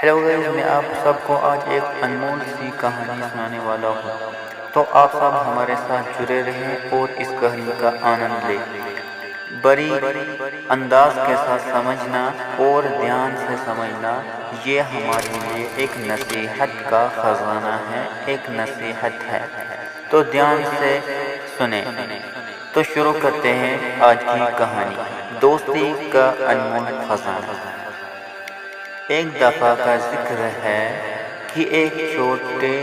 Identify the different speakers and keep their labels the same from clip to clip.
Speaker 1: Hello guys, میں آپ سب کو آج ایک انمول سی کہانی سنانے والا ہوں، تو آپ سب ہمارے ساتھ جڑے رہیں اور اس کہانی کا آنند لیں۔ بڑی انداز کے ساتھ سمجھنا اور دھیان سے سمجھنا، یہ ہمارے لیے ایک نصیحت کا خزانہ ہے، ایک نصیحت ہے، تو دھیان سے سنیں۔ تو شروع کرتے ہیں آج کی کہانی، دوستی کا انمول خزانہ۔ ایک دفعہ کا ذکر ہے کہ ایک چھوٹے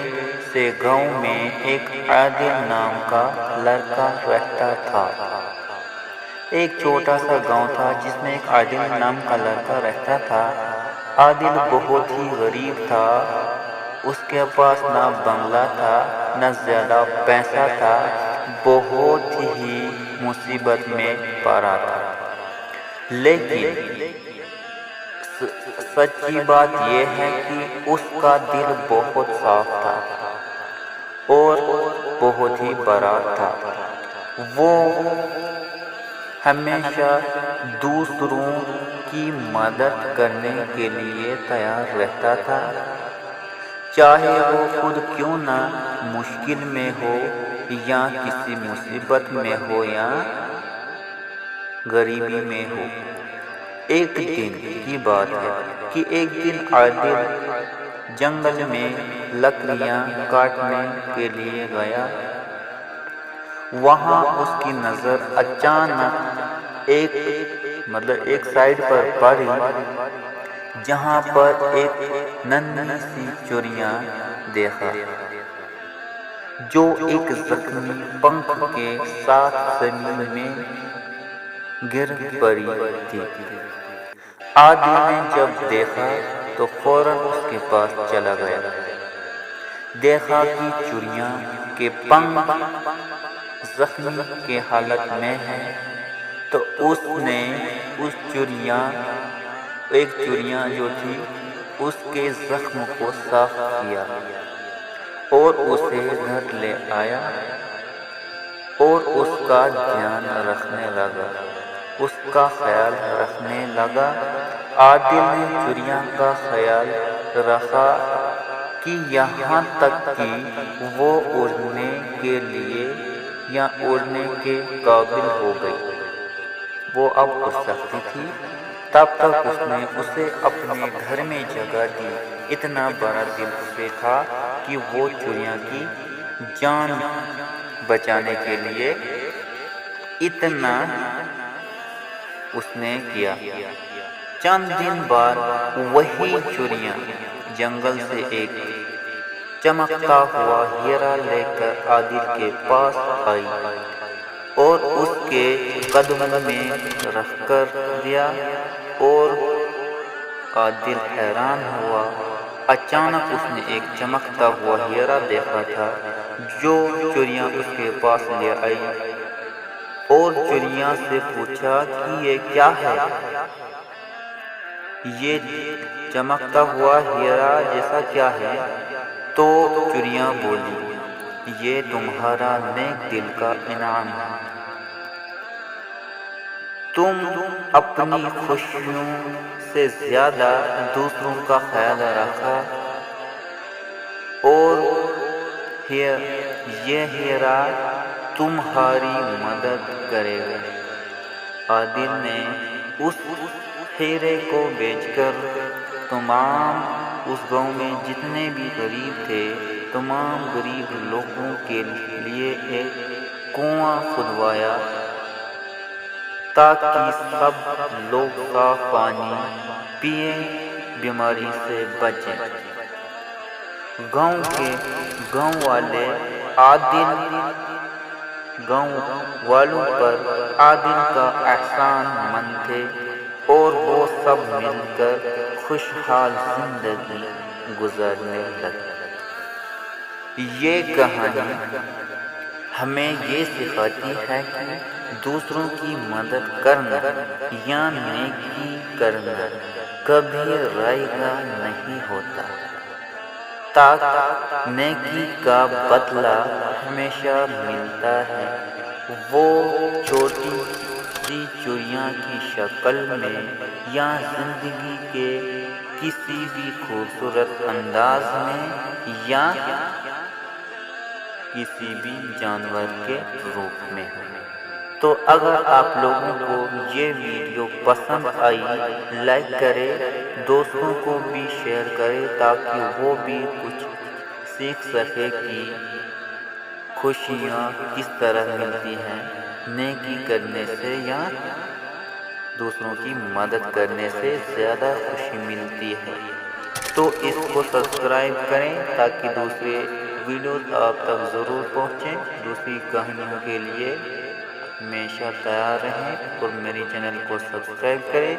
Speaker 1: سے گاؤں میں ایک عادل نام کا لڑکا رہتا تھا۔ ایک چھوٹا سا گاؤں تھا جس میں ایک عادل نام کا لڑکا رہتا تھا۔ عادل بہت ہی غریب تھا، اس کے پاس نہ بنگلہ تھا نہ زیادہ پیسہ تھا، بہت ہی مصیبت میں پڑا تھا۔ لیکن سچی بات یہ ہے کہ اس کا دل بہت صاف تھا اور بہت ہی بڑا تھا۔ وہ ہمیشہ دوسروں کی مدد کرنے کے لیے تیار رہتا تھا، چاہے وہ خود کیوں نہ مشکل میں ہو یا کسی مصیبت میں ہو یا غریبی میں ہو۔ ایک دن کی بات ہے کہ ایک دن عادل جنگل میں لکڑیاں کاٹنے کے لیے گیا۔ وہاں اس کی نظر اچانک ایک سائڈ پر پڑی جہاں پر ایک ننھی سی چڑیا دیکھا جو ایک زخمی پنکھ کے ساتھ زمین میں گر پڑی تھی۔ عادل نے جب دیکھا تو فوراً اس کے پاس چلا گیا۔ دیکھا کہ چڑیا کے پنکھ زخمی کی حالت میں ہے، تو اس نے ایک چڑیا جو تھی اس کے زخم کو صاف کیا اور اسے گھر لے آیا اور اس کا دھیان رکھنے لگا، اس کا خیال رکھنے لگا۔ عادل نے چڑیا کا خیال رکھا کہ یہاں تک کہ وہ اڑنے کے لیے یا اڑنے کے قابل ہو گئی، وہ اب اڑ سکتی تھی۔ تب تک اس نے اسے اپنے گھر میں جگہ دی۔ اتنا بڑا دل اسے تھا کہ وہ چڑیا کی جان بچانے کے لیے اتنا اس نے کیا۔ چند دن بعد وہی چڑیا جنگل سے ایک چمکتا ہوا ہیرا لے کر عادل کے پاس آئی اور اس کے قدموں میں رکھ کر دیا اور عادل حیران ہوا۔ اچانک اس نے ایک چمکتا ہوا ہیرا دیکھا تھا جو چڑیا اس کے پاس لے آئی اور چڑیا سے پوچھا کہ یہ کیا ہے؟ یہ چمکتا ہوا ہیرا جیسا کیا ہے؟ تو چڑیا بولی، یہ تمہارا نیک دل کا انعام ہے۔ تم اپنی خوشیوں سے زیادہ دوسروں کا خیال رکھا اور یہ ہیرا تمہاری مدد کرے گا۔ عادل نے اس ہیرے کو بیچ کر تمام اس گاؤں میں جتنے بھی غریب تھے، تمام غریب لوگوں کے لیے ایک کنواں کھدوایا تاکہ سب لوگ صاف پانی پئیں، بیماری سے بچیں۔ گاؤں والوں پر عادل کا احسان مند تھے اور وہ سب مل کر خوشحال زندگی گزارنے لگے۔ یہ کہانی ہمیں یہ سکھاتی ہے کہ دوسروں کی مدد کرنا یا نیکی کرنا کبھی رائے گا نہیں ہوتا، تاکہ نیکی کا بدلہ ہمیشہ ملتا ہے۔ وہ چھوٹی سی چڑیا کی شکل میں یا زندگی کے کسی بھی خوبصورت انداز میں یا کسی بھی جانور کے روپ میں ہو۔ تو اگر آپ لوگوں کو یہ ویڈیو پسند آئی، لائک کرے، دوستوں کو بھی شیئر کرے تاکہ وہ بھی کچھ سیکھ سکے کہ خوشیاں کس طرح ملتی ہیں، نیکی کرنے سے یا دوسروں کی مدد کرنے سے زیادہ خوشی ملتی ہے۔ تو اس کو سبسکرائب کریں تاکہ دوسرے ویڈیوز آپ تک ضرور پہنچیں۔ دوسری کہانیوں کے لیے ہمیشہ تیار رہیں اور میری چینل کو سبسکرائب کریں۔